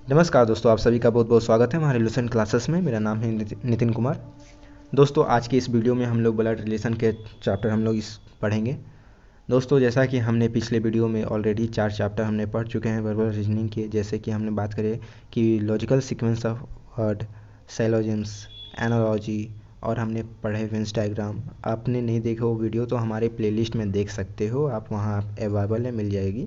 नमस्कार दोस्तों, आप सभी का बहुत बहुत स्वागत है हमारे रिलेशन क्लासेस में। मेरा नाम है नितिन कुमार। दोस्तों, आज की इस वीडियो में हम लोग ब्लड रिलेशन के चैप्टर हम लोग इस पढ़ेंगे। दोस्तों, जैसा कि हमने पिछले वीडियो में ऑलरेडी 4 चैप्टर हमने पढ़ चुके हैं वर्बल रीजनिंग के। जैसे कि हमने बात करें कि logical sequence of word, syllogisms, analogy, और हमने पढ़े वेन्स डायग्राम। आपने नहीं देखा वो वीडियो तो हमारे प्लेलिस्ट में देख सकते हो, आप वहाँ अवेलेबल है, मिल जाएगी।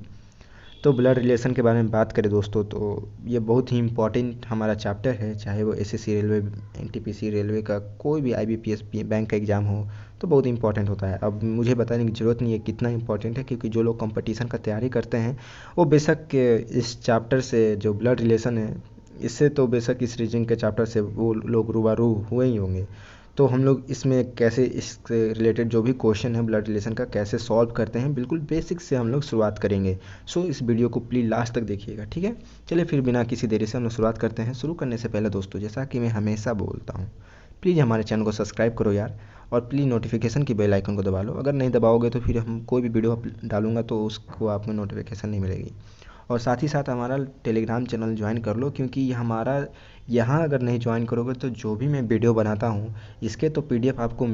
तो ब्लड रिलेशन के बारे में बात करें दोस्तों, तो ये बहुत ही इम्पॉर्टेंट हमारा चैप्टर है। चाहे वो एसएससी रेलवे, एनटीपीसी रेलवे का कोई भी आईबीपीएस बैंक का एग्ज़ाम हो तो बहुत इंपॉर्टेंट होता है। अब मुझे बताने की ज़रूरत नहीं है कितना इंपॉर्टेंट है, क्योंकि जो लोग कंपटीशन का तैयारी करते हैं वो बेशक इस चैप्टर से, जो ब्लड रिलेशन है, इससे तो बेशक इस रीजनिंग के चैप्टर से वो लोग रूबरू हुए ही होंगे। तो हम लोग इसमें कैसे इससे रिलेटेड जो भी क्वेश्चन है ब्लड रिलेशन का कैसे सॉल्व करते हैं, बिल्कुल बेसिक से हम लोग शुरुआत करेंगे। सो इस वीडियो को प्लीज़ लास्ट तक देखिएगा, ठीक है। चलिए फिर बिना किसी देरी से हम लोग शुरुआत करते हैं। शुरू करने से पहले दोस्तों, जैसा कि मैं हमेशा बोलता हूँ, प्लीज़ हमारे चैनल को सब्सक्राइब करो यार, और प्लीज़ नोटिफिकेशन की बेल आइकन को दबा लो। अगर नहीं दबाओगे तो फिर हम कोई भी वीडियो डालूंगा तो उसको आपको नोटिफिकेशन नहीं मिलेगी। और साथ ही साथ हमारा टेलीग्राम चैनल ज्वाइन कर लो, क्योंकि हमारा यहाँ अगर नहीं ज्वाइन करोगे तो जो भी मैं वीडियो बनाता हूँ इसके तो पीडीएफ आपको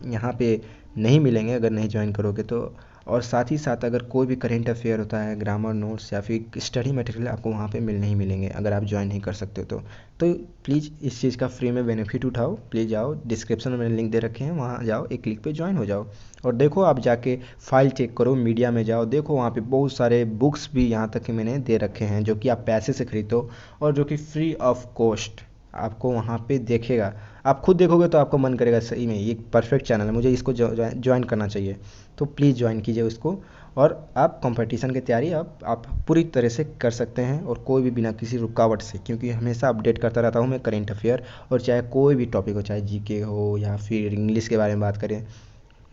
यहाँ पे नहीं मिलेंगे अगर नहीं ज्वाइन करोगे तो। और साथ ही साथ अगर कोई भी करेंट अफेयर होता है, ग्रामर नोट्स या फिर स्टडी मटेरियल आपको वहाँ पे नहीं मिलेंगे अगर आप ज्वाइन नहीं कर सकते तो प्लीज़ इस चीज़ का फ्री में बेनिफिट उठाओ। प्लीज़ जाओ, डिस्क्रिप्शन में मैंने लिंक दे रखे हैं, वहाँ जाओ, एक क्लिक पे ज्वाइन हो जाओ। और देखो, आप जाके फाइल चेक करो, मीडिया में जाओ, देखो वहाँ पे बहुत सारे बुक्स भी यहाँ तक कि मैंने दे रखे हैं जो कि आप पैसे से खरीदो और जो कि फ्री ऑफ कॉस्ट आपको वहाँ पे देखेगा। आप खुद देखोगे तो आपको मन करेगा सही में ये परफेक्ट चैनल है, मुझे इसको ज्वाइन करना चाहिए। तो प्लीज़ ज्वाइन कीजिए उसको, और आप कंपटीशन की तैयारी आप पूरी तरह से कर सकते हैं, और कोई भी बिना किसी रुकावट से, क्योंकि हमेशा अपडेट करता रहता हूँ मैं करेंट अफेयर, और चाहे कोई भी टॉपिक हो, चाहे जीके हो या फिर इंग्लिश के बारे में बात करें,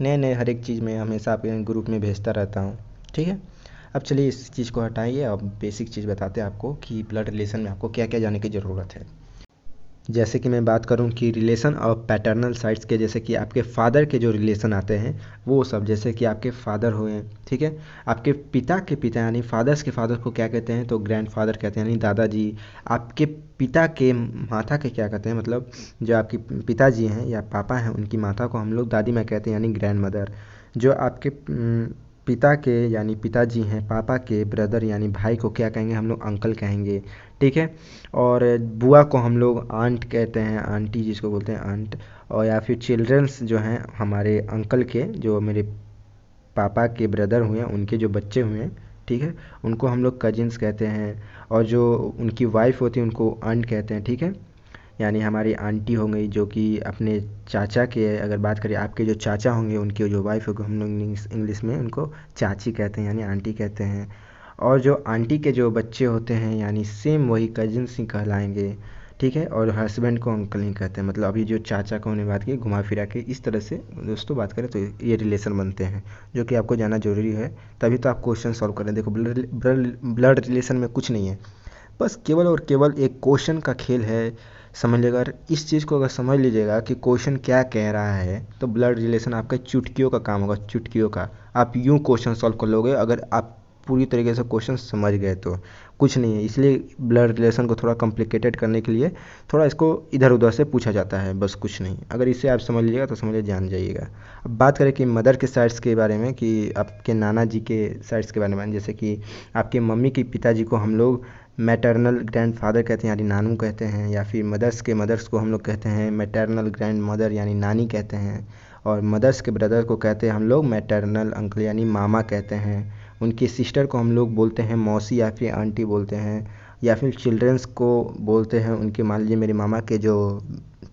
नए नए हर एक चीज़ में हमेशा आपके ग्रुप में भेजता रहता हूँ, ठीक है। अब चलिए इस चीज़ को हटाइए, अब बेसिक चीज़ बताते हैं आपको कि ब्लड रिलेशन में आपको क्या क्या जानने की ज़रूरत है। जैसे कि मैं बात करूं कि रिलेशन और पैटर्नल साइड्स के, जैसे कि आपके फादर के जो रिलेशन आते हैं वो सब, जैसे कि आपके फादर हुए, ठीक है। आपके पिता के पिता यानी फादर्स के फादर को क्या कहते हैं, तो ग्रैंड फादर कहते हैं, यानी दादाजी। आपके पिता के माता के क्या कहते हैं, मतलब जो आपके पिताजी हैं या पापा हैं उनकी माता को हम लोग दादी माँ कहते हैं, यानी ग्रैंड मदर। जो आपके पिता के यानी पिताजी हैं, पापा के ब्रदर यानी भाई को क्या कहेंगे, हम लोग अंकल कहेंगे, ठीक है। और बुआ को हम लोग आंट कहते हैं, आंटी जिसको बोलते हैं आंट। और या फिर चिल्ड्रंस जो हैं हमारे अंकल के, जो मेरे पापा के ब्रदर हुए हैं उनके जो बच्चे हुए हैं, ठीक है, उनको हम लोग कजिन्स कहते हैं। और जो उनकी वाइफ होती है उनको आंट कहते हैं, ठीक है। यानी हमारी आंटी हो गई जो कि अपने चाचा के, अगर बात करें आपके जो चाचा होंगे उनकी जो वाइफ होगी, हम लोग इंग्लिश में उनको चाची कहते हैं, यानी आंटी कहते हैं। और जो आंटी के जो बच्चे होते हैं यानी सेम वही कजिन्स ही कहलाएंगे, ठीक है। और हस्बैंड को अंकल ही कहते हैं, मतलब अभी जो चाचा का हमने बात की घुमा फिरा के, इस तरह से दोस्तों बात करें तो ये रिलेशन बनते हैं जो कि आपको जानना जरूरी है, तभी तो आप क्वेश्चन सॉल्व करें। देखो, ब्लड रिलेशन में कुछ नहीं है, बस केवल और केवल एक क्वेश्चन का खेल है। समझ लीजिएगा, अगर इस चीज़ को अगर समझ लीजिएगा कि क्वेश्चन क्या कह रहा है तो ब्लड रिलेशन आपका चुटकियों का काम होगा, चुटकियों का। आप यूँ क्वेश्चन सॉल्व कर लोगे अगर आप पूरी तरीके से क्वेश्चन समझ गए तो। कुछ नहीं है, इसलिए ब्लड रिलेशन को थोड़ा कॉम्प्लिकेटेड करने के लिए थोड़ा इसको इधर उधर से पूछा जाता है, बस कुछ नहीं। अगर इसे आप समझ लीजिएगा तो समझ जान जाइएगा। अब बात करें कि मदर के साइड्स के बारे में, कि आपके नाना जी के साइड्स के बारे में, जैसे कि आपके मम्मी के पिताजी को हम लोग मैटरनल ग्रैंड फादर कहते हैं यानी नानू कहते हैं, या फिर मदर्स के मदर्स को हम लोग कहते हैं मैटरनल ग्रैंड मदर यानी नानी कहते हैं। और मदर्स के ब्रदर को कहते हैं हम लोग मैटरनल अंकल यानी मामा कहते हैं। उनकी सिस्टर को हम लोग बोलते हैं मौसी या फिर आंटी बोलते हैं। या फिर चिल्ड्रंस को बोलते हैं उनके, मान लीजिए मेरे मामा के जो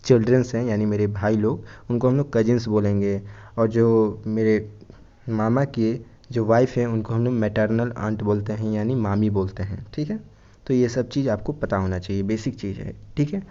चिल्ड्रंस हैं यानी मेरे भाई लोग, उनको हम लोग कजिन्स बोलेंगे। और जो मेरे मामा की जो वाइफ है उनको हम लोग मैटरनल आंट बोलते हैं यानी मामी बोलते हैं, ठीक है। तो ये सब चीज़ आपको पता होना चाहिए, बेसिक चीज़ है, ठीक है।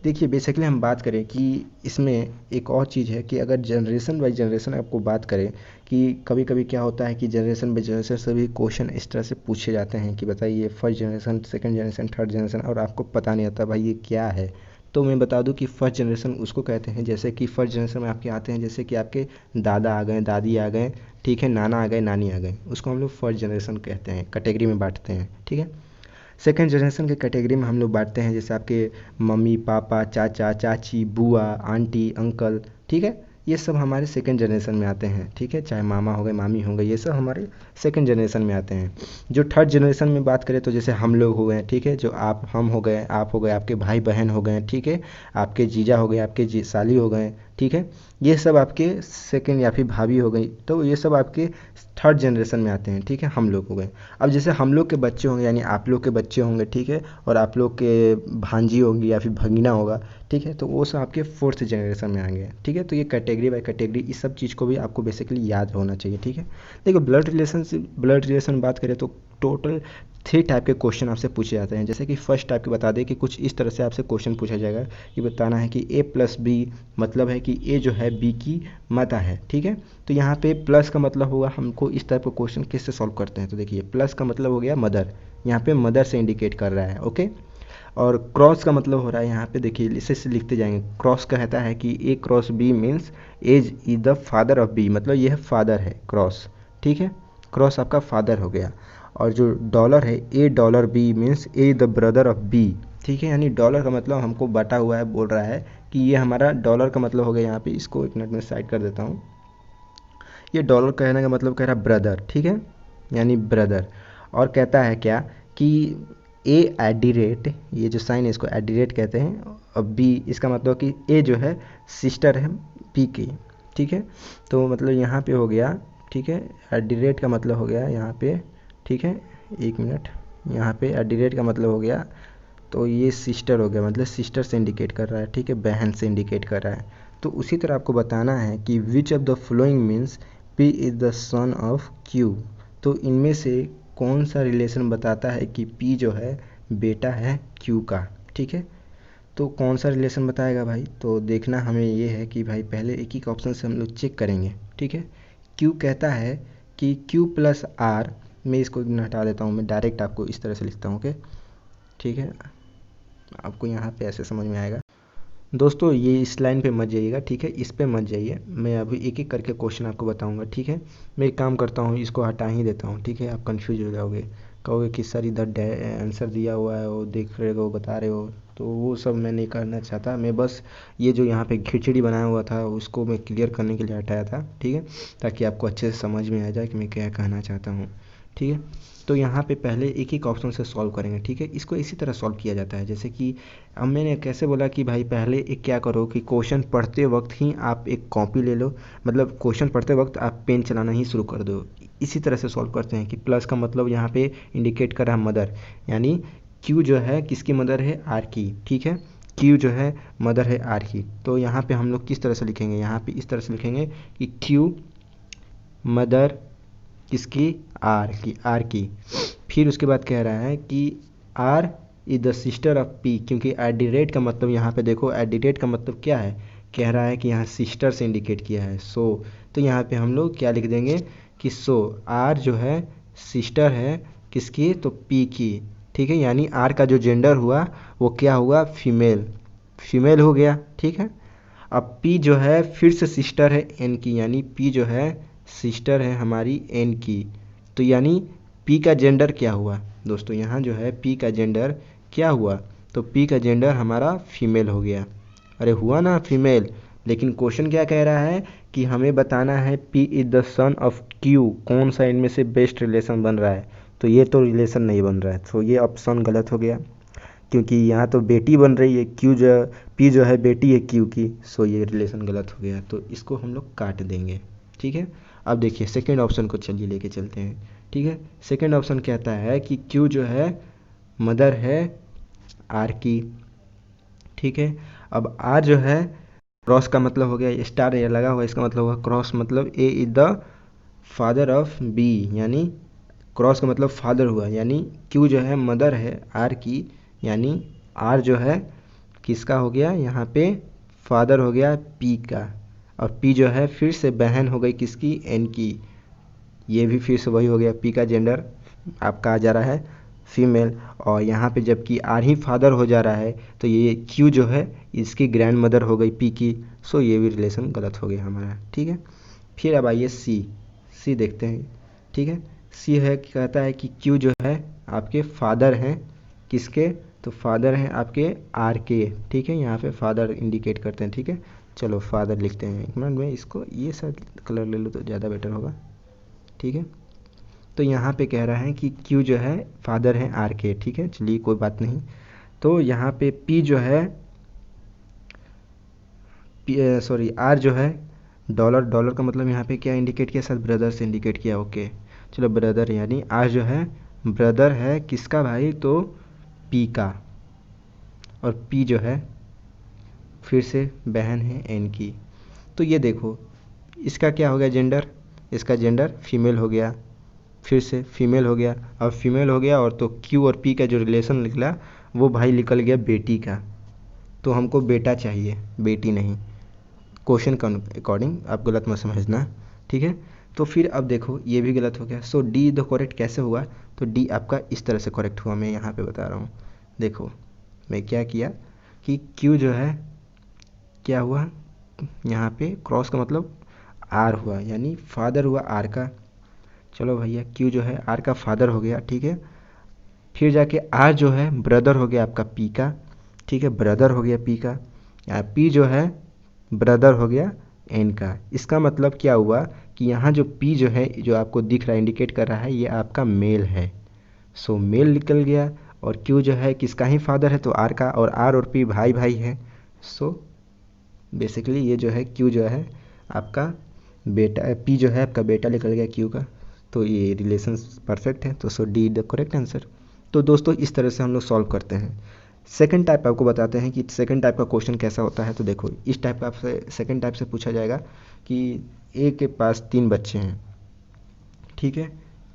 देखिए, बेसिकली हम बात करें कि इसमें एक और चीज़ है कि अगर जनरेशन बाई जनरेशन आपको बात करें कि कभी कभी क्या होता है कि जनरेशन बाई जनरेशन सभी क्वेश्चन इस तरह से पूछे जाते हैं कि बताइए first generation, second generation, third generation, और आपको पता नहीं आता भाई ये क्या है। तो मैं बता दूं कि फर्स्ट जनरेशन उसको कहते हैं, जैसे कि फर्स्ट जनरेशन में आपके आते हैं जैसे कि आपके दादा आ गए, दादी आ गए, ठीक है, नाना आ गए, नानी आ गए, उसको हम लोग फर्स्ट जनरेशन कहते हैं, कैटेगरी में बांटते हैं, ठीक है। सेकेंड जनरेशन के कैटेगरी में हम लोग बांटते हैं, जैसे आपके मम्मी पापा, चाचा चाची, बुआ, आंटी, अंकल, ठीक है, ये सब हमारे सेकेंड जनरेशन में आते हैं, ठीक है, चाहे मामा हो गए, मामी हो गए, ये सब हमारे सेकेंड जनरेशन में आते हैं। जो थर्ड जनरेशन में बात करें तो जैसे हम लोग हो गए, ठीक है, जो हम हो गए, आप हो गए, आपके भाई बहन हो गए, ठीक है, आपके जीजा हो गए, आपके साली हो गए, ठीक है, ये सब आपके सेकेंड या फिर भाभी हो गई, तो ये सब आपके थर्ड जनरेशन में आते हैं, ठीक है, हम लोग हो गए। अब जैसे हम लोग के बच्चे होंगे यानी आप लोग के बच्चे होंगे, ठीक है, और आप लोग के भांजी होंगी या फिर भगीना होगा, ठीक है, तो वो सब आपके फोर्थ जनरेशन में आएंगे, ठीक है। तो ये कैटेगरी बाय कैटेगरी इस सब चीज़ को भी आपको बेसिकली याद होना चाहिए, ठीक है। देखो ब्लड रिलेशन में बात करें तो टोटल 3 टाइप के क्वेश्चन आपसे पूछे जाते हैं। जैसे कि फर्स्ट टाइप के बता दें कि कुछ इस तरह से आपसे क्वेश्चन पूछा जाएगा कि बताना है कि ए प्लस बी मतलब है कि ए जो है बी की माता है, ठीक है। तो यहाँ पे प्लस का मतलब होगा, हमको इस टाइप का क्वेश्चन किससे सॉल्व करते हैं, तो देखिए प्लस का मतलब हो गया मदर, यहाँ पे मदर से इंडिकेट कर रहा है, ओके। और क्रॉस का मतलब हो रहा है, यहाँ पे देखिए इसे लिखते जाएंगे, क्रॉस कहता है कि A cross B means A is the father of B, मतलब यह फादर है क्रॉस, ठीक है, क्रॉस आपका फादर हो गया। और जो डॉलर है, A dollar B means A the brother of B, ठीक है, यानी डॉलर का मतलब हमको बटा हुआ है, बोल रहा है कि ये हमारा डॉलर का मतलब हो गया। यहाँ पे इसको एक मिनट में साइड कर देता हूँ। ये डॉलर कहने का मतलब कह रहा है ब्रदर, ठीक है, यानी ब्रदर। और कहता है क्या कि ए एडिरेट, ये जो साइन है इसको एडिरेट कहते हैं, और बी इसका मतलब कि ए जो है सिस्टर है पी की, ठीक है। तो मतलब यहाँ पे हो गया, ठीक है, एडिरेट का मतलब हो गया यहाँ पे, ठीक है, एक मिनट, यहाँ पे एडिरेट का मतलब हो गया, तो ये सिस्टर हो गया, मतलब सिस्टर से इंडिकेट कर रहा है, ठीक है, बहन से इंडिकेट कर रहा है। तो उसी तरह आपको बताना है कि which of the following means P is the son of Q, तो इनमें से कौन सा रिलेशन बताता है कि पी जो है बेटा है क्यू का, ठीक है। तो कौन सा रिलेशन बताएगा भाई, तो देखना हमें ये है कि भाई पहले एक ही ऑप्शन से हम लोग चेक करेंगे, ठीक है। क्यू कहता है कि क्यू प्लस आर, मैं इसको हटा देता हूँ, मैं डायरेक्ट आपको इस तरह से लिखता हूँ, ओके, ठीक है, आपको यहाँ पे ऐसे समझ में आएगा। दोस्तों ये इस लाइन पे मत जाइएगा, ठीक है, इस पे मत जाइए, मैं अभी एक एक करके क्वेश्चन आपको बताऊंगा, ठीक है। मैं एक काम करता हूँ, इसको हटा ही देता हूँ, ठीक है, आप कंफ्यूज हो जाओगे, कहोगे कि सर इधर आंसर दिया हुआ है, वो देख रहे हो, बता रहे हो, तो वो सब मैं नहीं करना चाहता। मैं बस ये जो यहाँ पे खिचड़ी बनाया हुआ था उसको मैं क्लियर करने के लिए हटाया था, ठीक है, ताकि आपको अच्छे से समझ में आ जाए कि मैं क्या कहना चाहता हूँ, ठीक है। तो यहाँ पे पहले एक एक ऑप्शन से सॉल्व करेंगे, ठीक है। इसको इसी तरह सॉल्व किया जाता है, जैसे कि अब मैंने कैसे बोला कि भाई पहले एक क्या करो कि क्वेश्चन पढ़ते वक्त ही आप एक कॉपी ले लो, मतलब क्वेश्चन पढ़ते वक्त आप पेन चलाना ही शुरू कर दो। इसी तरह से सॉल्व करते हैं कि प्लस का मतलब यहाँ पे इंडिकेट कर रहा है मदर, यानी क्यू जो है किसकी मदर है, आर की, ठीक है, क्यू जो है मदर है आर की। तो यहाँ पे हम लोग किस तरह से लिखेंगे, यहाँ पे इस तरह से लिखेंगे कि क्यू मदर किसकी, आर की। फिर उसके बाद कह रहा है कि R is the sister of P, क्योंकि एडिरेट का मतलब यहाँ पे देखो, एडिरेट का मतलब क्या है, कह रहा है कि यहाँ सिस्टर से इंडिकेट किया है, सो तो यहाँ पे हम लोग क्या लिख देंगे कि सो आर जो है सिस्टर है किसकी, तो पी की, ठीक है, यानी आर का जो जेंडर हुआ वो क्या हुआ, फीमेल हो गया, ठीक है। अब पी जो है फिर से सिस्टर है एन की, यानी पी जो है सिस्टर है हमारी एन की, तो यानी पी का जेंडर क्या हुआ दोस्तों, यहाँ जो है पी का जेंडर क्या हुआ, तो पी का जेंडर हमारा फीमेल हो गया, अरे हुआ ना फीमेल। लेकिन क्वेश्चन क्या कह रहा है कि हमें बताना है P is the son of Q, कौन सा इनमें से बेस्ट रिलेशन बन रहा है, तो ये तो रिलेशन नहीं बन रहा है, तो ये ऑप्शन गलत हो गया, क्योंकि यहाँ तो बेटी बन रही है, क्यू जो पी जो है बेटी है क्यू की, सो ये रिलेशन गलत हो गया, तो इसको हम लोग काट देंगे, ठीक है। अब देखिए सेकेंड ऑप्शन को चलिए लेके चलते हैं, ठीक है। सेकेंड ऑप्शन कहता है कि क्यू जो है मदर है आर की, ठीक है। अब आर जो है क्रॉस का मतलब हो गया स्टार ये लगा हुआ, इसका मतलब हुआ क्रॉस, मतलब A is the father of B, यानी क्रॉस का मतलब फादर हुआ, यानी क्यू जो है मदर है आर की, यानी आर जो है किसका हो गया, यहाँ पे फादर हो गया पी का, और पी जो है फिर से बहन हो गई किसकी, एन की, ये भी फिर से वही हो गया, पी का जेंडर आपका आ जा रहा है फीमेल, और यहाँ पे जबकि आर ही फादर हो जा रहा है, तो ये क्यू जो है इसकी ग्रैंड मदर हो गई पी की, सो ये भी रिलेशन गलत हो गया हमारा, ठीक है। फिर अब आइए सी देखते हैं, ठीक है। सी है कहता है कि क्यू जो है आपके फादर हैं किसके, तो फादर हैं आपके आर के, ठीक है, यहाँ पे फादर इंडिकेट करते हैं, ठीक है। चलो फादर लिखते हैं, एक मिनट में इसको ये शायद कलर ले लो तो ज़्यादा बेटर होगा, ठीक है। तो यहाँ पे कह रहा है कि क्यू जो है फादर है आर के, ठीक है, चलिए कोई बात नहीं। तो यहाँ पे पी जो है, सॉरी आर जो है डॉलर, डॉलर का मतलब यहाँ पे क्या इंडिकेट किया, शायद ब्रदर से इंडिकेट किया, ओके। चलो ब्रदर, यानी आर जो है ब्रदर है किसका भाई, तो पी का, और पी जो है फिर से बहन है एन की। तो ये देखो इसका क्या हो गया जेंडर, इसका जेंडर फीमेल हो गया, फिर से फीमेल हो गया, अब फीमेल हो गया, और तो क्यू और पी का जो रिलेशन निकला वो भाई निकल गया बेटी का। तो हमको बेटा चाहिए, बेटी नहीं, क्वेश्चन के अकॉर्डिंग, आप गलत मत समझना, ठीक है। तो फिर अब देखो ये भी गलत हो गया, सो डी द करेक्ट कैसे हुआ, तो डी आपका इस तरह से करेक्ट हुआ, मैं यहाँ पे बता रहा हूँ। देखो मैं क्या किया कि क्यू जो है क्या हुआ, यहाँ पे क्रॉस का मतलब आर हुआ, यानी फादर हुआ आर का। चलो भैया क्यू जो है आर का फादर हो गया, ठीक है। फिर जाके आर जो है ब्रदर हो गया आपका पी का, ठीक है, ब्रदर हो गया पी का। यहाँ पी जो है ब्रदर हो गया एन का। इसका मतलब क्या हुआ कि यहाँ जो पी जो है, जो आपको दिख रहा है इंडिकेट कर रहा है, ये आपका मेल है, सो मेल निकल गया। और क्यू जो है किसका ही फादर है, तो आर का, और आर और पी भाई भाई है। सो बेसिकली ये जो है क्यू जो है आपका बेटा, पी जो है आपका बेटा निकल गया क्यू का। तो ये रिलेशन परफेक्ट है, तो सो डी द करेक्ट आंसर। तो दोस्तों इस तरह से हम लोग सॉल्व करते हैं। सेकंड टाइप आपको बताते हैं कि सेकंड टाइप का क्वेश्चन कैसा होता है। तो देखो इस टाइप का आपसे सेकंड टाइप से पूछा जाएगा कि ए के पास 3 बच्चे हैं, ठीक है,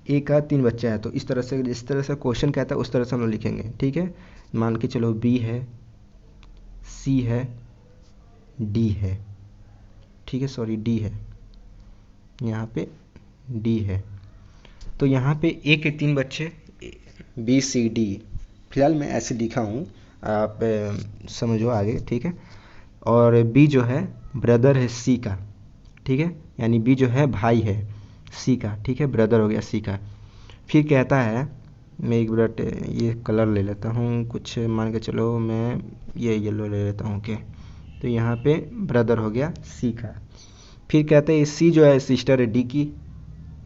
ए का 3 बच्चा है। तो इस तरह से, जिस तरह से क्वेश्चन कहता है उस तरह से हम लोग लिखेंगे, ठीक है। मान के चलो बी है, सी है, डी है, ठीक है, सॉरी डी है, यहाँ पे डी है। तो यहाँ पे ए के 3 बच्चे, बी सी डी, फिलहाल मैं ऐसे लिखा हूँ, आप समझो आगे, ठीक है। और बी जो है ब्रदर है सी का, ठीक है, यानी बी जो है भाई है सी का, ठीक है, ब्रदर हो गया सी का। फिर कहता है, मैं एक मिनट ये कलर ले लेता हूँ कुछ, मान के चलो मैं ये येलो ले लेता हूँ, ओके। तो यहाँ पे ब्रदर हो गया सी का। फिर कहते हैं सी जो है सिस्टर है डी की,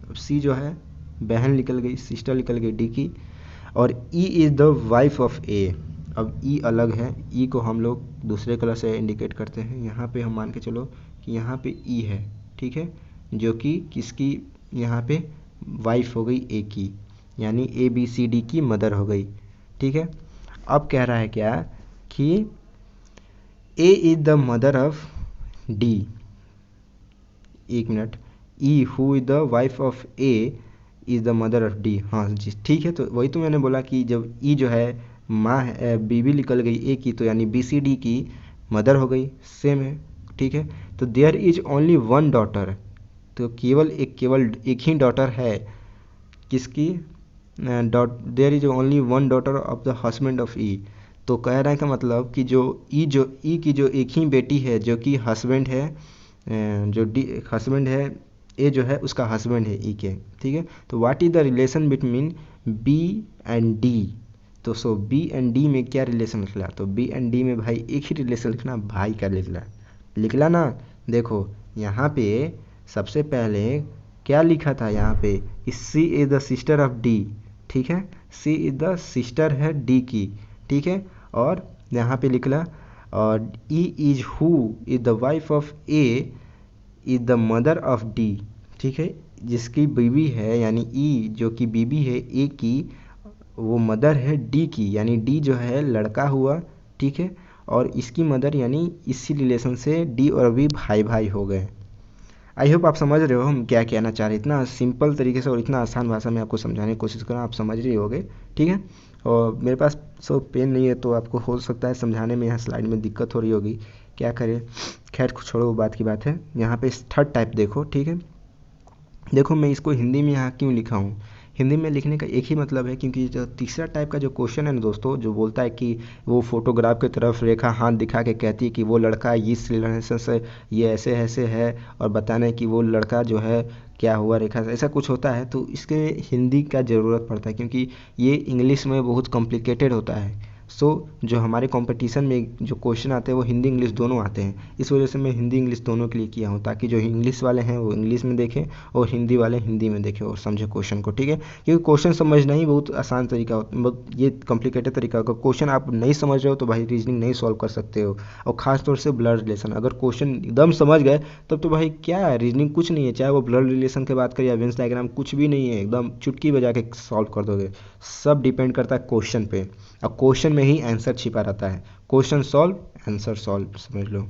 अब सी जो है बहन निकल गई, सिस्टर निकल गई डी की। और E is the wife of ए, अब ई अलग है, ई को हम लोग दूसरे कलर से इंडिकेट करते हैं। यहाँ पे हम मान के चलो कि यहाँ पे ई है, ठीक है, जो कि किसकी, यहाँ पे वाइफ हो गई ए की, यानी ए बी सी डी की मदर हो गई, ठीक है। अब कह रहा है क्या कि A is the mother of D, एक minute, E who is the wife of A is the mother of D, हाँ जी ठीक है। तो वही तो मैंने बोला कि जब ई जो है माँ है, बीवी निकल गई ए की, तो यानी बी सी डी की मदर हो गई, सेम है, ठीक है। तो there is only one daughter, तो केवल एक ही डॉटर है किसकी, there is only one daughter of the husband of E. तो कह रहा है का मतलब कि जो ई की जो एक ही बेटी है जो कि हस्बैंड है, जो डी हस्बैंड है, ए जो है उसका हस्बैंड है ई के, ठीक है। तो what is the relation between B and D, तो सो बी एंड डी में क्या रिलेशन निकला, तो बी एंड डी में भाई एक ही रिलेशन लिखना, भाई का लिखला ना। देखो यहाँ पे सबसे पहले क्या लिखा था, यहाँ पे C is the sister of D, ठीक है, सी इज़ द सिस्टर है डी की, ठीक है। और यहाँ पे लिखला, और E is who is the wife of A is the mother of D, ठीक है, जिसकी बीवी है, यानी ई जो कि बीवी है ए की, वो मदर है डी की, यानी डी जो है लड़का हुआ, ठीक है, और इसकी मदर, यानी इसी रिलेशन से डी और बी भाई भाई हो गए। आई होप आप समझ रहे हो हम क्या कहना चाह रहे हैं, इतना सिंपल तरीके से और इतना आसान भाषा में आपको समझाने की कोशिश कर रहा हूँ, आप समझ रहे होगे, ठीक है। और मेरे पास पेन नहीं है, तो आपको हो सकता है समझाने में यहाँ स्लाइड में दिक्कत हो रही होगी, क्या करें, खैर छोड़ो वो बात की बात है। यहाँ पे थर्ड टाइप देखो, ठीक है। देखो मैं इसको हिंदी में यहाँ क्यों लिखा हूँ, हिंदी में लिखने का एक ही मतलब है, क्योंकि जो तीसरा टाइप का जो क्वेश्चन है ना दोस्तों, जो बोलता है कि वो फोटोग्राफ की तरफ रेखा हाथ दिखा के कहती है कि वो लड़का इस रिलेशन से ये ऐसे ऐसे है, और बताना है कि वो लड़का जो है क्या हुआ रेखा से, ऐसा कुछ होता है तो इसके हिंदी का ज़रूरत पड़ता है, क्योंकि ये इंग्लिश में बहुत कॉम्प्लिकेटेड होता है। सो जो हमारे कंपटीशन में जो क्वेश्चन आते हैं वो हिंदी इंग्लिश दोनों आते हैं, इस वजह से मैं हिंदी इंग्लिश दोनों के लिए किया हूँ, ताकि जो इंग्लिश वाले हैं वो इंग्लिश में देखें और हिंदी वाले हिंदी में देखें और समझे क्वेश्चन को, ठीक है। क्योंकि क्वेश्चन समझना ही बहुत आसान तरीका होता है, बहुत ये कॉम्प्लिकेटेड तरीका होगा। क्वेश्चन आप नहीं समझ रहे हो तो भाई रीजनिंग नहीं सॉल्व कर सकते हो, और ख़ास तौर से ब्लड रिलेशन, अगर क्वेश्चन एकदम समझ गए तब तो भाई क्या है, रीजनिंग कुछ नहीं है, चाहे वो ब्लड रिलेशन की बात करें या वेंस डायग्राम, कुछ भी नहीं है, एकदम चुटकी बजा के सॉल्व कर दोगे। सब डिपेंड करता है क्वेश्चन पे, और क्वेश्चन में ही आंसर छिपा रहता है। क्वेश्चन सॉल्व आंसर सॉल्व, समझ लो।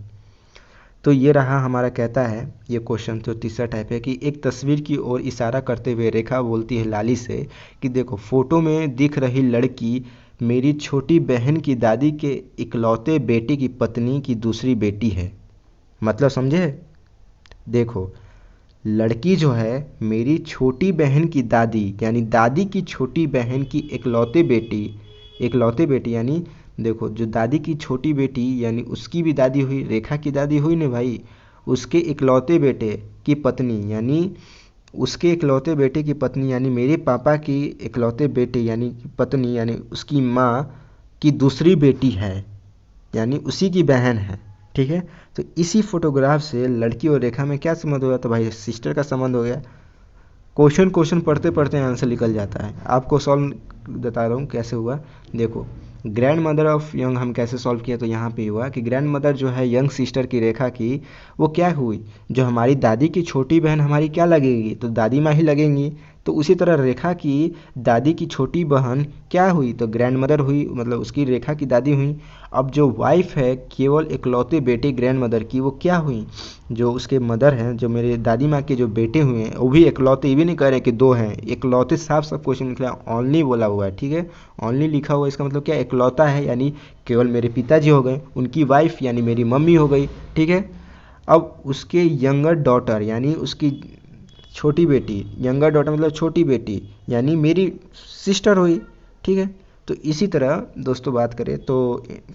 तो ये रहा हमारा, कहता है ये क्वेश्चन तो तीसरा टाइप है कि एक तस्वीर की ओर इशारा करते हुए रेखा बोलती है लाली से कि देखो फोटो में दिख रही लड़की मेरी छोटी बहन की दादी के इकलौते बेटे की पत्नी की दूसरी बेटी है। मतलब समझे, देखो लड़की जो है मेरी छोटी बहन की दादी, यानी दादी की छोटी बहन की इकलौते बेटी यानी देखो जो दादी की छोटी बेटी यानी उसकी भी दादी हुई, रेखा की दादी हुई ना भाई, उसके इकलौते बेटे की पत्नी यानी उसके इकलौते बेटे की पत्नी यानी मेरे पापा की इकलौते बेटे यानी पत्नी यानी उसकी माँ की दूसरी बेटी है, यानी उसी की बहन है, ठीक है। तो इसी फोटोग्राफ से लड़की और रेखा में क्या संबंध हो गया, तो भाई सिस्टर का संबंध हो गया। क्वेश्चन पढ़ते पढ़ते आंसर निकल जाता है। आपको सॉल्व बता रहा हूँ कैसे हुआ। देखो ग्रैंड मदर ऑफ यंग हम कैसे सॉल्व किया, तो यहाँ पे हुआ कि ग्रैंड मदर जो है यंग सिस्टर की रेखा की, वो क्या हुई, जो हमारी दादी की छोटी बहन हमारी क्या लगेगी, तो दादी माँ ही लगेंगी। तो उसी तरह रेखा की दादी की छोटी बहन क्या हुई, तो ग्रैंड मदर हुई, मतलब उसकी रेखा की दादी हुई। अब जो वाइफ है केवल इकलौते बेटे ग्रैंड मदर की, वो क्या हुई, जो उसके मदर हैं, जो मेरे दादी माँ के जो बेटे हुए हैं, वो भी इकलौते, ये भी नहीं कह रहे कि दो हैं, इकलौते, साफ साफ क्वेश्चन निकला, ओनली बोला हुआ है, ठीक है। ओनली लिखा हुआ है, इसका मतलब क्या, इकलौता है, यानी केवल मेरे पिताजी हो गए, उनकी वाइफ यानी मेरी मम्मी हो गई, ठीक है। अब उसके यंगर डॉटर यानी उसकी छोटी बेटी, यंगर डॉटर मतलब छोटी बेटी, यानी मेरी सिस्टर हुई, ठीक है। तो इसी तरह दोस्तों बात करें तो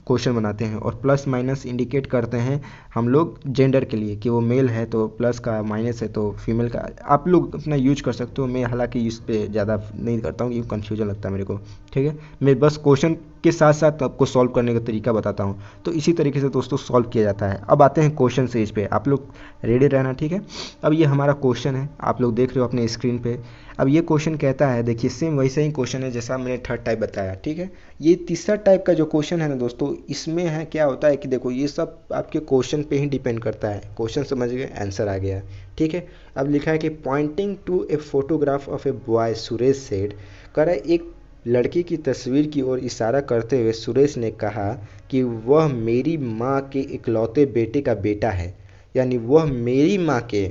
क्वेश्चन बनाते हैं और प्लस माइनस इंडिकेट करते हैं हम लोग जेंडर के लिए, कि वो मेल है तो प्लस का, माइनस है तो फीमेल का, आप लोग अपना यूज कर सकते हो। मैं हालांकि इस पर ज़्यादा नहीं करता हूँ, ये कन्फ्यूजन लगता है मेरे को, ठीक है। मैं बस क्वेश्चन के साथ साथ आपको सॉल्व करने का तरीका बताता हूँ। तो इसी तरीके से दोस्तों सॉल्व किया जाता है। अब आते हैं क्वेश्चन से, इस पर आप लोग रेडी रहना, ठीक है। अब ये हमारा क्वेश्चन है, आप लोग देख रहे हो अपने स्क्रीन पे। अब ये क्वेश्चन कहता है, देखिए सेम वैसे ही क्वेश्चन है जैसा मैंने थर्ड टाइप बताया, ठीक है। ये तीसरा टाइप का जो क्वेश्चन है ना दोस्तों, इसमें है क्या होता है कि देखो ये सब आपके क्वेश्चन पे ही डिपेंड करता है। क्वेश्चन समझ गए, आंसर आ गया, ठीक है। अब लिखा है कि pointing to a photograph of a boy Suresh said, कर एक लड़की की तस्वीर की ओर इशारा करते हुए सुरेश ने कहा कि वह मेरी माँ के इकलौते बेटे का बेटा है, यानी वह मेरी माँ के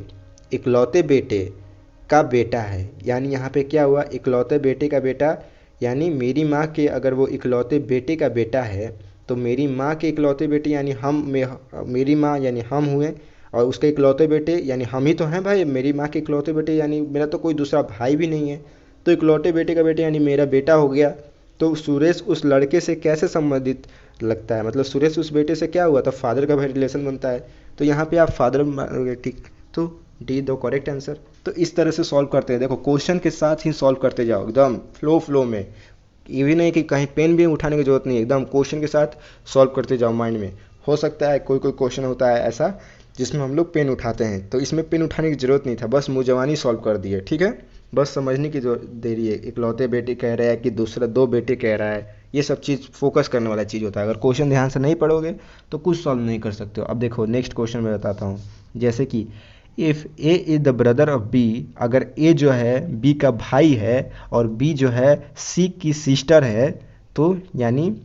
इकलौते बेटे का बेटा है। यानी यहाँ पे क्या हुआ, इकलौते बेटे का बेटा, यानी मेरी माँ के अगर वो इकलौते बेटे का बेटा है तो मेरी माँ के इकलौते बेटे यानी मेरी माँ यानी हम हुए, और उसके इकलौते बेटे यानी हम ही तो हैं भाई, मेरी माँ के इकलौते बेटे यानी मेरा तो कोई दूसरा भाई भी नहीं है, तो इकलौते बेटे का बेटे यानी मेरा बेटा हो गया। तो सुरेश उस लड़के से कैसे संबंधित लगता है, मतलब सुरेश उस बेटे से क्या हुआ, तो फादर का भाई रिलेशन बनता है, तो यहाँ पे आप फादर, ठीक, तो डी द करेक्ट आंसर। तो इस तरह से सॉल्व करते हैं, देखो क्वेश्चन के साथ ही सॉल्व करते जाओ एकदम फ्लो में, ये भी नहीं कि कहीं पेन भी उठाने की जरूरत नहीं है, एकदम क्वेश्चन के साथ सॉल्व करते जाओ माइंड में। हो सकता है कोई क्वेश्चन होता है ऐसा जिसमें हम लोग पेन उठाते हैं, तो इसमें पेन उठाने की जरूरत नहीं था, बस मुँह जवानी सॉल्व कर दिए, ठीक है। बस समझने की जो देरी है, इकलौते बेटे कह रहा है कि दूसरा दो बेटे कह रहा है, ये सब चीज़ फोकस करने वाला चीज़ होता है। अगर क्वेश्चन ध्यान से नहीं पढ़ोगे तो कुछ सॉल्व नहीं कर सकते हो। अब देखो नेक्स्ट क्वेश्चन मैं बताता हूँ, जैसे कि if A is the brother of B, अगर ए जो है बी का भाई है और बी जो है सी की सिस्टर है, तो यानी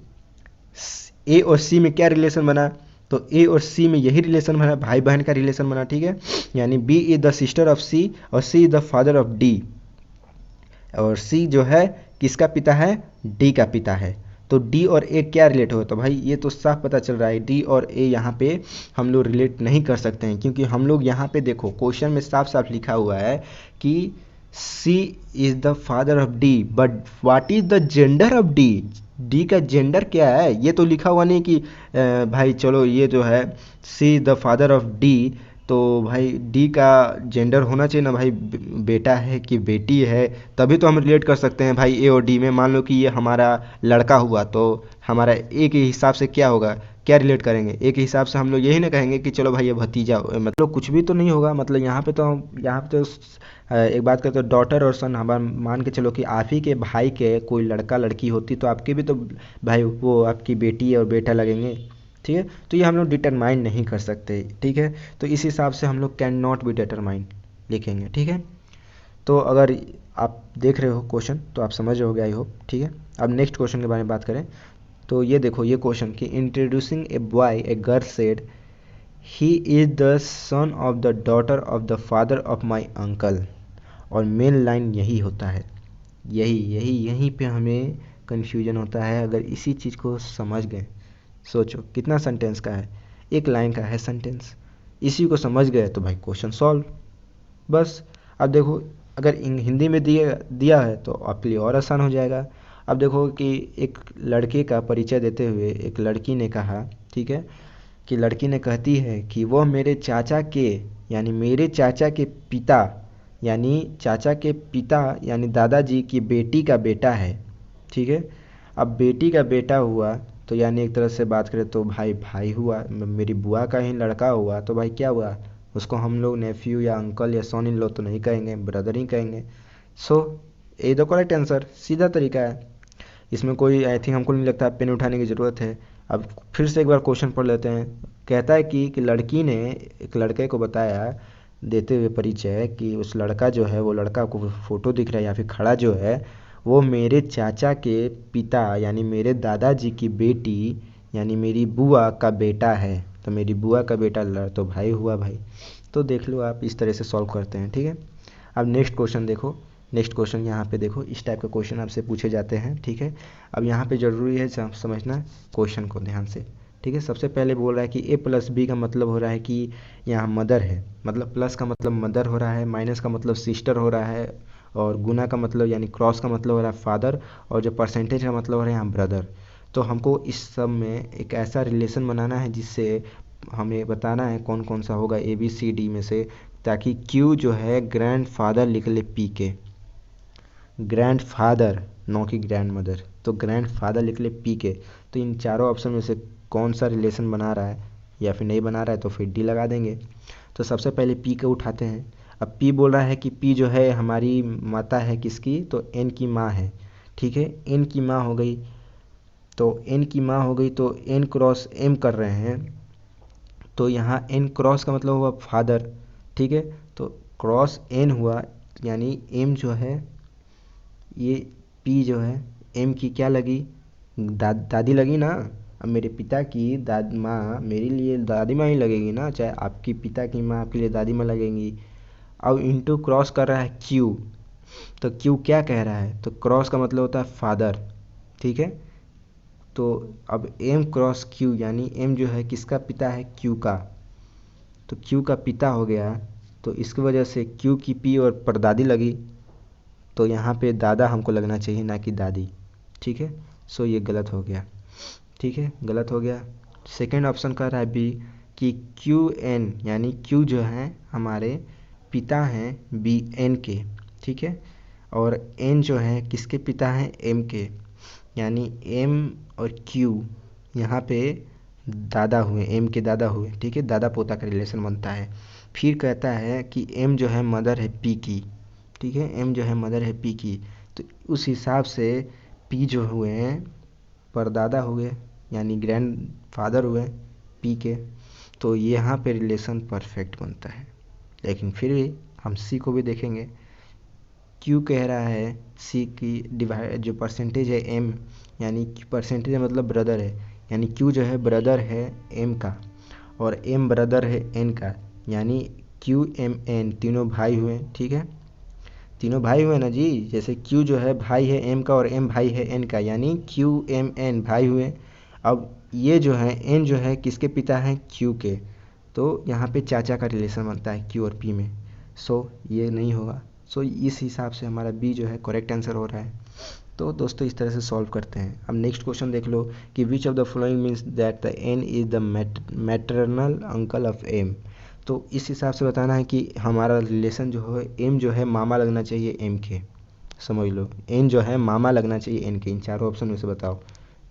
ए और सी में क्या रिलेशन बना, तो ए और सी में यही रिलेशन बना, भाई बहन का रिलेशन बना, ठीक है। यानी B is the sister of C और C is the father of D, और सी जो है किसका पिता है, डी का पिता है। तो डी और ए क्या रिलेट हो, तो भाई ये तो साफ पता चल रहा है डी और ए यहाँ पे हम लोग रिलेट नहीं कर सकते हैं, क्योंकि हम लोग यहाँ पे देखो क्वेश्चन में साफ साफ लिखा हुआ है कि C is the father of D, but what is the gender of D, D का जेंडर क्या है, ये तो लिखा हुआ नहीं कि भाई चलो ये जो है C is the father of D, तो भाई डी का जेंडर होना चाहिए ना भाई, बेटा है कि बेटी है, तभी तो हम रिलेट कर सकते हैं भाई ए और डी में। मान लो कि ये हमारा लड़का हुआ तो हमारा ए के हिसाब से क्या होगा, क्या रिलेट करेंगे, ए के हिसाब से हम लोग यही ना कहेंगे कि चलो भाई ये भतीजा, मतलब कुछ भी तो नहीं होगा। मतलब यहाँ पे तो एक बात करते हो डॉटर और सन, हमारा मान के चलो कि आप ही के भाई के कोई लड़का लड़की होती तो आपके भी तो भाई वो आपकी बेटी और बेटा लगेंगे। ठीक है, तो ये हम लोग डिटरमाइन नहीं कर सकते। ठीक है, तो इस हिसाब से हम लोग कैन नॉट बी डिटरमाइन लिखेंगे। ठीक है, तो अगर आप देख रहे हो क्वेश्चन तो आप समझ रहोगे आई होप। ठीक है, अब नेक्स्ट क्वेश्चन के बारे में बात करें तो ये देखो ये क्वेश्चन कि introducing a boy a girl said he is the son of the daughter of the father of my uncle. और मेन लाइन यही होता है, यहीं पे हमें कन्फ्यूजन होता है अगर इसी चीज़ को समझ गए। सोचो कितना सेंटेंस का है, एक लाइन का है सेंटेंस, इसी को समझ गए तो भाई क्वेश्चन सॉल्व बस। अब देखो अगर हिंदी में दिया दिया है तो आपके लिए और आसान हो जाएगा। अब देखो कि एक लड़के का परिचय देते हुए एक लड़की ने कहा, ठीक है, कि लड़की ने कहती है कि वह मेरे चाचा के यानी मेरे चाचा के पिता यानी दादाजी की बेटी का बेटा है। ठीक है, अब बेटी का बेटा हुआ तो यानी एक तरह से बात करें तो भाई भाई हुआ, मेरी बुआ का ही लड़का हुआ तो भाई क्या हुआ, उसको हम लोग नेफ्यू या अंकल या सन इन लॉ तो नहीं कहेंगे, ब्रदर ही कहेंगे। सो ये द करेक्ट आंसर, सीधा तरीका है, इसमें कोई आई थिंक हमको नहीं लगता पेन उठाने की ज़रूरत है। अब फिर से एक बार क्वेश्चन पढ़ लेते हैं। कहता है कि लड़की ने एक लड़के को बताया देते हुए परिचय कि उस लड़का जो है वो लड़का को फ़ोटो दिख रहा है या फिर खड़ा जो है वो मेरे चाचा के पिता यानी मेरे दादाजी की बेटी यानी मेरी बुआ का बेटा है। तो मेरी बुआ का बेटा तो भाई हुआ भाई। तो देख लो आप इस तरह से सॉल्व करते हैं। ठीक है, अब नेक्स्ट क्वेश्चन देखो, नेक्स्ट क्वेश्चन यहाँ पे देखो, इस टाइप का क्वेश्चन आपसे पूछे जाते हैं। ठीक है, अब यहाँ पे ज़रूरी है समझना क्वेश्चन को ध्यान से। ठीक है, सबसे पहले बोल रहा है कि ए प्लस बी का मतलब हो रहा है कि यहाँ मदर है, मतलब प्लस का मतलब मदर हो रहा है, माइनस का मतलब सिस्टर हो रहा है, और गुना का मतलब यानी क्रॉस का मतलब हो रहा है फादर, और जो परसेंटेज का मतलब हो रहा है यहाँ ब्रदर। तो हमको इस सब में एक ऐसा रिलेशन बनाना है जिससे हमें बताना है कौन कौन सा होगा ए बी सी डी में से, ताकि क्यू जो है ग्रैंड फादर लिख ले पी के, ग्रैंड फादर नो की ग्रैंड मदर, तो ग्रैंड फादर लिख ले पी के। तो इन चारों ऑप्शन में से कौन सा रिलेशन बना रहा है या फिर नहीं बना रहा है तो फिर डी लगा देंगे। तो सबसे पहले पी को उठाते हैं। अब पी बोल रहा है कि पी जो है हमारी माता है किसकी, तो एन की माँ है। ठीक है, एन की माँ हो गई, तो एन की माँ हो गई तो एन क्रॉस एम कर रहे हैं, तो यहाँ एन क्रॉस का मतलब हुआ फादर। ठीक है, तो क्रॉस एन हुआ यानी एम जो है ये पी जो है एम की क्या लगी, दादी लगी ना। अब मेरे पिता की दाद माँ मेरे लिए दादी माँ ही लगेगी ना, चाहे आपकी पिता की माँ आपके लिए दादी माँ लगेंगी। अब इंटू क्रॉस कर रहा है क्यू, तो क्यू क्या कह रहा है, तो क्रॉस का मतलब होता है फादर। ठीक है, तो अब एम क्रॉस क्यू यानी एम जो है किसका पिता है, क्यू का, तो क्यू का पिता हो गया। तो इसकी वजह से क्यू की पी और परदादी लगी, तो यहाँ पे दादा हमको लगना चाहिए ना कि दादी। ठीक है, सो ये गलत हो गया। ठीक है, गलत हो गया। सेकेंड ऑप्शन कह रहा है बी कि क्यू एन यानी क्यू जो है हमारे पिता हैं बी एन के। ठीक है, और एन जो है किसके पिता हैं, एम के, यानी एम और क्यू यहाँ पे दादा हुए, एम के दादा हुए। ठीक है, दादा पोता का रिलेशन बनता है। फिर कहता है कि एम जो है मदर है पी की। ठीक है, एम जो है मदर है पी की, तो उस हिसाब से पी जो हुए हैं परदादा हुए यानी ग्रैंड फादर हुए पी के, तो यहाँ पे रिलेशन परफेक्ट बनता है। लेकिन फिर भी हम सी को भी देखेंगे। क्यू कह रहा है सी की डिवाइड जो परसेंटेज है एम यानी परसेंटेज मतलब ब्रदर है, यानी क्यू जो है ब्रदर है एम का और एम ब्रदर है एन का, यानी क्यू एम एन तीनों भाई हुए। ठीक है, तीनों भाई हुए ना जी, जैसे क्यू जो है भाई है एम का और एम भाई है एन का, यानी क्यू एम एन भाई हुए। अब ये जो है एन जो है किसके पिता हैं, क्यू के, तो यहाँ पे चाचा का रिलेशन बनता है क्यू और पी में। सो ये नहीं होगा। सो इस हिसाब से हमारा बी जो है करेक्ट आंसर हो रहा है। तो दोस्तों इस तरह से सॉल्व करते हैं। अब नेक्स्ट क्वेश्चन देख लो कि which of the following means that the N is the maternal uncle of M. तो इस हिसाब से बताना है कि हमारा रिलेशन जो है एम जो है मामा लगना चाहिए एम के, समझ लो एन जो है मामा लगना चाहिए एन के। इन चारों ऑप्शन में से बताओ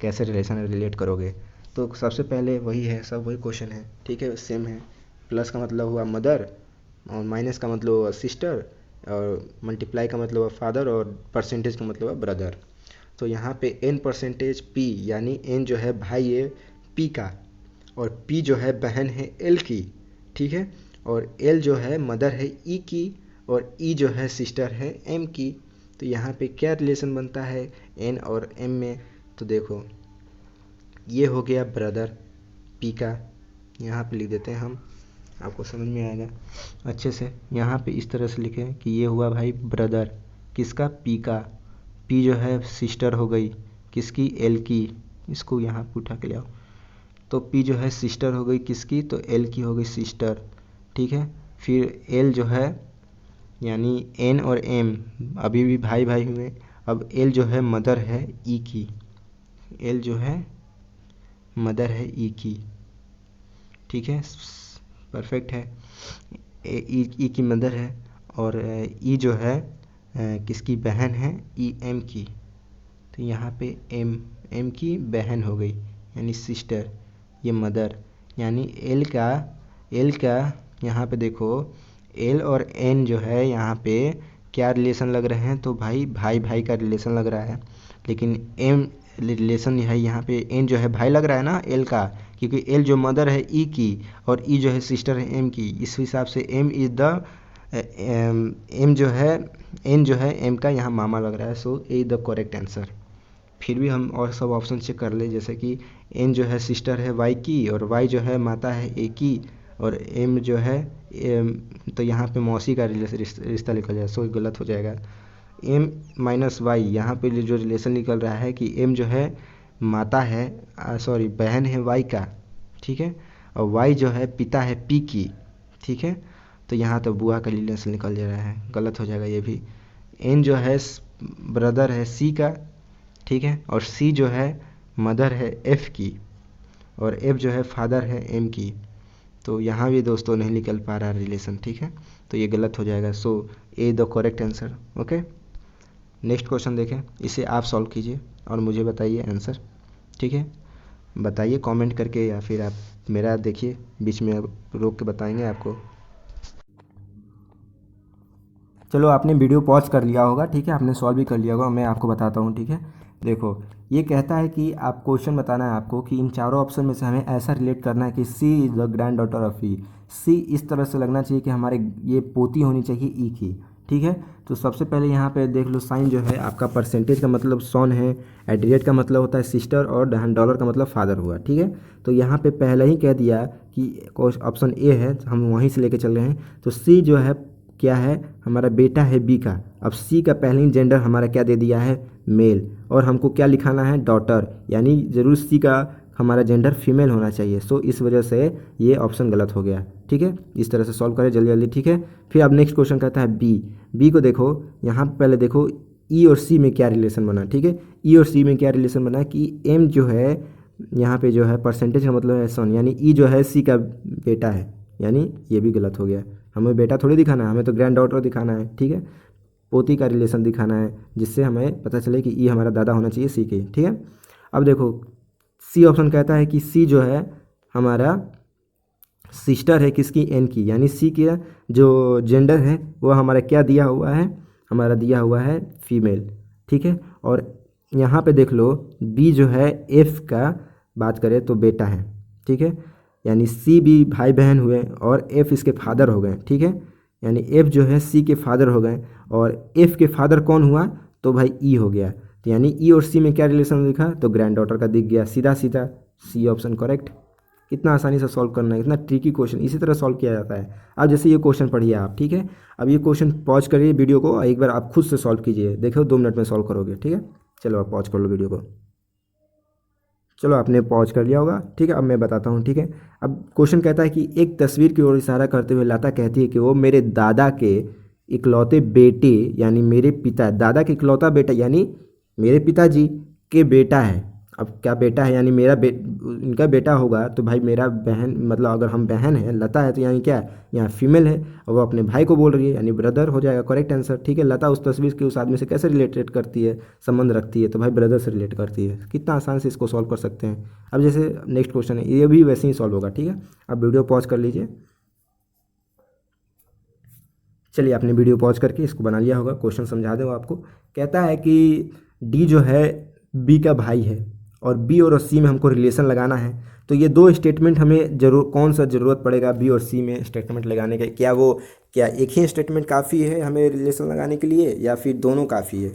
कैसे रिलेशन रिलेट करोगे। तो सबसे पहले वही है, सब वही क्वेश्चन है, ठीक है, सेम है। प्लस का मतलब हुआ मदर, और माइनस का मतलब हुआ सिस्टर, और मल्टीप्लाई का मतलब हुआ फादर, और परसेंटेज का मतलब हुआ ब्रदर। तो यहाँ पे n परसेंटेज p, यानी n जो है भाई है p का, और p जो है बहन है l की, ठीक है, और l जो है मदर है e की, और e जो है सिस्टर है m की। तो यहाँ पे क्या रिलेशन बनता है n और m में, तो देखो ये हो गया ब्रदर p का, यहाँ पे लिख देते हैं हम, आपको समझ में आएगा अच्छे से। यहाँ पे इस तरह से लिखें कि ये हुआ भाई ब्रदर किसका, p का, p जो है सिस्टर हो गई किसकी, l की, इसको यहाँ पे उठा के ले आओ। तो p जो है सिस्टर हो गई किसकी, तो l की हो गई सिस्टर, ठीक है। फिर l जो है यानी n और m अभी भी भाई भाई हुए। अब l जो है मदर है e की, l जो है मदर है e की, ठीक है, परफेक्ट है। ई की मदर है, और ई जो है किसकी बहन है, ई एम की। तो यहाँ पे एम की बहन हो गई यानी सिस्टर, ये मदर, यानी एल का यहाँ पे देखो एल और एन जो है यहाँ पे क्या रिलेशन लग रहे हैं, तो भाई भाई भाई का रिलेशन लग रहा है। लेकिन एम रिलेशन है यहाँ पे एन जो है भाई लग रहा है ना एल का, क्योंकि एल जो मदर है ई की, और ई जो है सिस्टर है एम की। इस हिसाब से एम इज़ द एम जो है एन जो है एम का यहाँ मामा लग रहा है। So A is the correct answer. फिर भी हम और सब ऑप्शन चेक कर ले, जैसे कि एन जो है सिस्टर है वाई की, और वाई जो है माता है ए की, और एम जो है तो यहाँ पे मौसी का रिश्ता निकल जाए, सो गलत हो जाएगा। एम माइनस वाई, यहाँ पे जो रिलेशन निकल रहा है कि एम जो है माता है सॉरी बहन है वाई का, ठीक है, और वाई जो है पिता है पी की, ठीक है। तो यहाँ तो बुआ का रिलेशन निकल जा रहा है, गलत हो जाएगा ये भी। एन जो है ब्रदर है सी का, ठीक है, और सी जो है मदर है एफ़ की, और एफ जो है फादर है एम की। तो यहाँ भी दोस्तों नहीं निकल पा रहा रिलेशन, ठीक है, तो ये गलत हो जाएगा। So A the correct answer. Okay, next question देखें, इसे आप सॉल्व कीजिए और मुझे बताइए आंसर, ठीक है। बताइए कमेंट करके, या फिर आप मेरा देखिए, बीच में रोक के बताएंगे आपको। चलो आपने वीडियो पॉज कर लिया होगा, ठीक है, आपने सॉल्व भी कर लिया होगा, मैं आपको बताता हूँ, ठीक है। देखो ये कहता है कि आप क्वेश्चन बताना है आपको कि इन चारों ऑप्शन में से हमें ऐसा रिलेट करना है कि C is the granddaughter of E. C इस तरह से लगना चाहिए कि हमारे ये पोती होनी चाहिए ई की, ठीक है। तो सबसे पहले यहाँ पे देख लो साइन जो है आपका, परसेंटेज का मतलब सन है, एट का मतलब होता है सिस्टर, और डॉलर का मतलब फादर हुआ, ठीक है। तो यहाँ पे पहले ही कह दिया कि ऑप्शन ए है, हम वहीं से लेके चल रहे हैं। तो सी जो है क्या है, हमारा बेटा है बी का। अब सी का पहले ही जेंडर हमारा क्या दे दिया है, मेल, और हमको क्या लिखाना है, डॉटर, यानी ज़रूर सी का हमारा जेंडर फीमेल होना चाहिए। सो इस वजह से ये ऑप्शन गलत हो गया, ठीक है। इस तरह से सॉल्व करें जल्दी जल्दी, ठीक है। फिर अब नेक्स्ट क्वेश्चन कहता है बी को देखो, यहाँ पहले देखो ई और सी में क्या रिलेशन बना, ठीक है। ई और सी में क्या रिलेशन बना कि एम जो है यहाँ पे जो है परसेंटेज का मतलब है सन, यानी ई जो है सी का बेटा है, यानी ये भी गलत हो गया। हमें बेटा थोड़ी दिखाना है, हमें तो ग्रैंड डॉटर दिखाना है, ठीक है, पोती का रिलेशन दिखाना है, जिससे हमें पता चले कि ई हमारा दादा होना चाहिए सी के, ठीक है। अब देखो सी ऑप्शन कहता है कि सी जो है हमारा सिस्टर है किसकी, एन की, यानी सी का जो जेंडर है वो हमारा क्या दिया हुआ है, हमारा दिया हुआ है फीमेल, ठीक है। और यहाँ पे देख लो बी जो है एफ का बात करें तो बेटा है, ठीक है, यानी सी भी भाई बहन हुए और एफ इसके फादर हो गए, ठीक है, यानी एफ जो है सी के फादर हो गए, और एफ के फादर कौन हुआ, तो भाई ई हो गया। तो यानी ई और सी में क्या रिलेशन दिखा, तो ग्रैंड डॉटर का दिख गया, सीधा सीधा सी ऑप्शन करेक्ट। इतना आसानी से सॉल्व करना है, इतना ट्रिकी क्वेश्चन इसी तरह सॉल्व किया जाता है। अब जैसे ये क्वेश्चन पढ़िए आप, ठीक है। अब ये क्वेश्चन पॉज करिए वीडियो को, एक बार आप खुद से सॉल्व कीजिए, देखो 2 मिनट में सॉल्व करोगे, ठीक है। चलो आप पॉज कर लो वीडियो को। चलो आपने पॉज कर लिया होगा, ठीक है। अब मैं बताता हूँ, ठीक है। अब क्वेश्चन कहता है कि एक तस्वीर की ओर इशारा करते हुए लता कहती है कि वो मेरे दादा के इकलौते बेटे, यानी मेरे पिता, दादा के इकलौता बेटा यानी मेरे पिताजी के बेटा है, अब क्या बेटा है यानी इनका बेटा होगा, तो भाई मेरा बहन मतलब अगर हम बहन है, लता है, तो यानी क्या है, यहाँ फीमेल है और वो अपने भाई को बोल रही है, यानी ब्रदर हो जाएगा करेक्ट आंसर। ठीक है, लता उस तस्वीर के उस आदमी से कैसे रिलेटेड करती है, संबंध रखती है, तो भाई ब्रदर से रिलेट करती है। कितना आसान से इसको सॉल्व कर सकते हैं। अब जैसे नेक्स्ट क्वेश्चन है, ये भी वैसे ही सॉल्व होगा। ठीक है, अब वीडियो पॉज कर लीजिए। चलिए, आपने वीडियो पॉज करके इसको बना लिया होगा, क्वेश्चन समझा दूँ आपको। कहता है कि डी जो है बी का भाई है और बी और सी में हमको रिलेशन लगाना है, तो ये दो स्टेटमेंट हमें कौन सा ज़रूरत पड़ेगा बी और सी में स्टेटमेंट लगाने के? क्या एक ही स्टेटमेंट काफ़ी है हमें रिलेशन लगाने के लिए, या फिर दोनों काफ़ी है?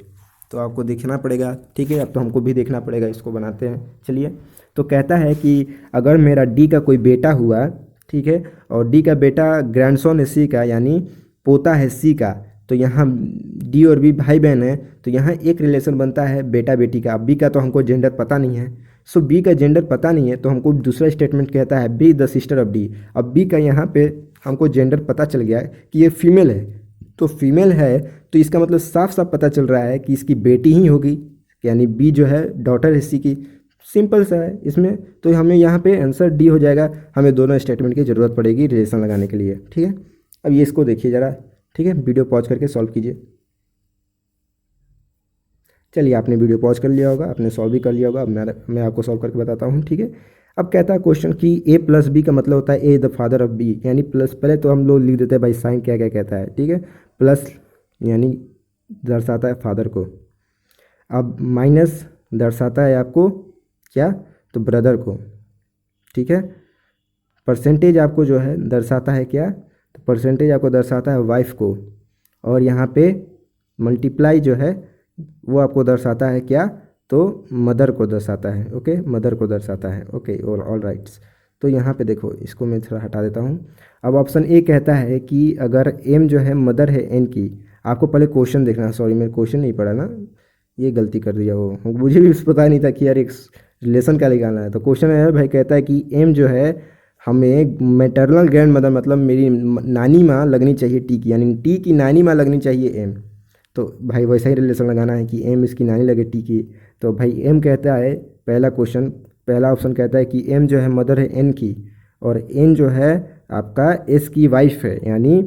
तो आपको देखना पड़ेगा। ठीक है, अब तो हमको भी देखना पड़ेगा, इसको बनाते हैं। चलिए, तो कहता है कि अगर मेरा डी का कोई बेटा हुआ, ठीक है, और डी का बेटा ग्रैंडसन है सी का, यानी पोता है सी का, तो यहाँ डी और बी भाई बहन है, तो यहाँ एक रिलेशन बनता है बेटा बेटी का। अब बी का तो हमको जेंडर पता नहीं है, सो बी का जेंडर पता नहीं है, तो हमको दूसरा स्टेटमेंट कहता है be the sister of D. अब बी का यहाँ पे हमको जेंडर पता चल गया है कि ये फीमेल है, तो फीमेल है तो इसका मतलब साफ साफ पता चल रहा है कि इसकी बेटी ही होगी, यानी बी जो है डॉटर है सी की। सिंपल सा है इसमें, तो हमें यहाँ पे आंसर डी हो जाएगा। हमें दोनों स्टेटमेंट की ज़रूरत पड़ेगी रिलेशन लगाने के लिए। ठीक है, अब ये इसको देखिए ज़रा। ठीक है, वीडियो पॉज करके सॉल्व कीजिए। चलिए, आपने वीडियो पॉज कर लिया होगा, आपने सॉल्व भी कर लिया होगा। अब मैं आपको सॉल्व करके बताता हूँ। ठीक है, अब कहता है क्वेश्चन कि ए प्लस बी का मतलब होता है ए द फादर ऑफ बी, यानी प्लस, पहले तो हम लोग लिख देते हैं भाई साइन क्या क्या कहता है। ठीक है, प्लस यानी दर्शाता है फादर को, अब माइनस दर्शाता है आपको क्या, तो ब्रदर को। ठीक है, परसेंटेज आपको जो है दर्शाता है क्या, तो परसेंटेज आपको दर्शाता है वाइफ को, और यहाँ पे मल्टीप्लाई जो है वो आपको दर्शाता है क्या, तो मदर को दर्शाता है। ओके, मदर को दर्शाता है। Okay, all rights. तो यहाँ पे देखो, इसको मैं थोड़ा हटा देता हूँ। अब ऑप्शन ए कहता है कि अगर एम जो है मदर है एन की, आपको पहले क्वेश्चन देखना है। सॉरी, मेरे क्वेश्चन नहीं पढ़ा ना, ये गलती कर दिया वो, मुझे भी पता नहीं था कि यार एक रिलेशन क्या निकालना है। तो क्वेश्चन है भाई, कहता है कि एम जो है हमें मैटरनल ग्रैंड मदर, मतलब मेरी नानी माँ लगनी चाहिए टी की, यानी टी की नानी माँ लगनी चाहिए एम। तो भाई वैसा ही रिलेशन लगाना है कि एम इसकी नानी लगे टी की। तो भाई एम कहता है, पहला ऑप्शन कहता है कि एम जो है मदर है एन की, और एन जो है आपका एस की वाइफ है, यानी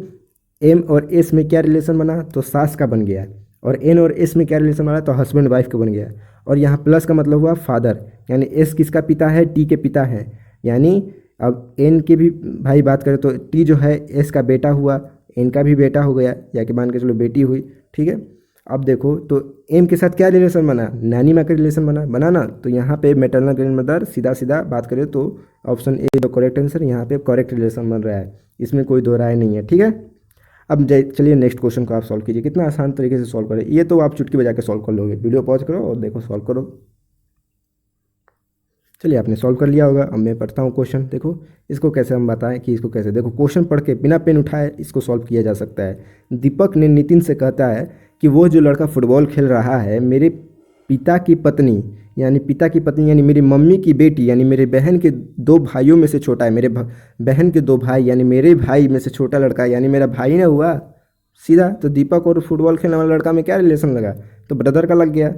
एम और एस में क्या रिलेशन बना, तो सास का बन गया, और एन और एस में क्या रिलेशन बना, तो हस्बैंड वाइफ का बन गया। और यहाँ प्लस का मतलब हुआ फादर, यानी एस किसका पिता है, टी के पिता है। यानी अब एन के भी भाई बात करें तो टी जो है एस का बेटा हुआ, एन का भी बेटा हो गया, या कि मान के चलो बेटी हुई। ठीक है, अब देखो तो एम के साथ क्या रिलेशन बना, नानी माँ का रिलेशन बना ना, तो यहाँ पे मैटरनल ग्रैंड मदर, सीधा सीधा बात करें तो option A the correct answer, यहाँ पे करेक्ट रिलेशन बन रहा है, इसमें कोई दो राय नहीं है। ठीक है, अब चलिए नेक्स्ट क्वेश्चन को आप सॉल्व कीजिए। कितना आसान तरीके से सॉल्व करें, ये तो आप चुटकी बजा के सॉल्व कर लोगे। वीडियो पॉज करो और देखो सॉल्व करो। चलिए, आपने सॉल्व कर लिया होगा। अब मैं पढ़ता हूँ क्वेश्चन। देखो इसको कैसे हम बताएं कि इसको कैसे, देखो क्वेश्चन पढ़ के बिना पेन उठाए इसको सॉल्व किया जा सकता है। दीपक ने नितिन से कहता है कि वो जो लड़का फुटबॉल खेल रहा है मेरे पिता की पत्नी, यानी मेरी मम्मी की बेटी, यानी मेरे बहन के दो भाइयों में से छोटा है। मेरे बहन के दो भाई, यानी मेरे भाई में से छोटा लड़का, यानी मेरा भाई ना हुआ सीधा। तो दीपक और फुटबॉल खेलने वाला लड़का में क्या रिलेशन लगा, तो ब्रदर का लग गया।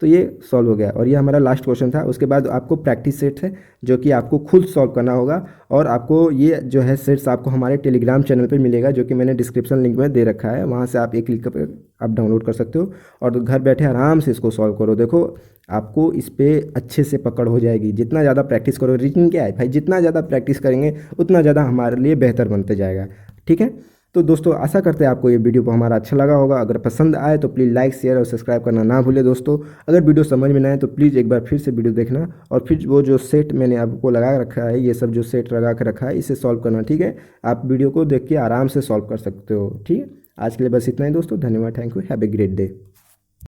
तो ये सॉल्व हो गया, और ये हमारा लास्ट क्वेश्चन था। उसके बाद आपको प्रैक्टिस सेट है जो कि आपको खुद सॉल्व करना होगा, और आपको ये जो है सेट्स आपको हमारे टेलीग्राम चैनल पे मिलेगा, जो कि मैंने डिस्क्रिप्शन लिंक में दे रखा है। वहाँ से आप एक क्लिक पर आप डाउनलोड कर सकते हो, और घर बैठे आराम से इसको सॉल्व करो। देखो आपको इस पर अच्छे से पकड़ हो जाएगी, जितना ज़्यादा प्रैक्टिस करो। रीजनिंग क्या है भाई, जितना ज़्यादा प्रैक्टिस करेंगे उतना ज़्यादा हमारे लिए बेहतर बनते जाएगा। ठीक है, तो दोस्तों आशा करते हैं आपको ये वीडियो को हमारा अच्छा लगा होगा। अगर पसंद आए तो प्लीज़ लाइक, शेयर और सब्सक्राइब करना ना भूलें दोस्तों। अगर वीडियो समझ में ना आए तो प्लीज़ एक बार फिर से वीडियो देखना, और फिर वो जो सेट मैंने आपको लगा रखा है, ये सब जो सेट लगा कर रखा है, इसे सॉल्व करना। ठीक है, आप वीडियो को देख के आराम से सॉल्व कर सकते हो। ठीक है, आज के लिए बस इतना ही दोस्तों। धन्यवाद, thank you, have a great day.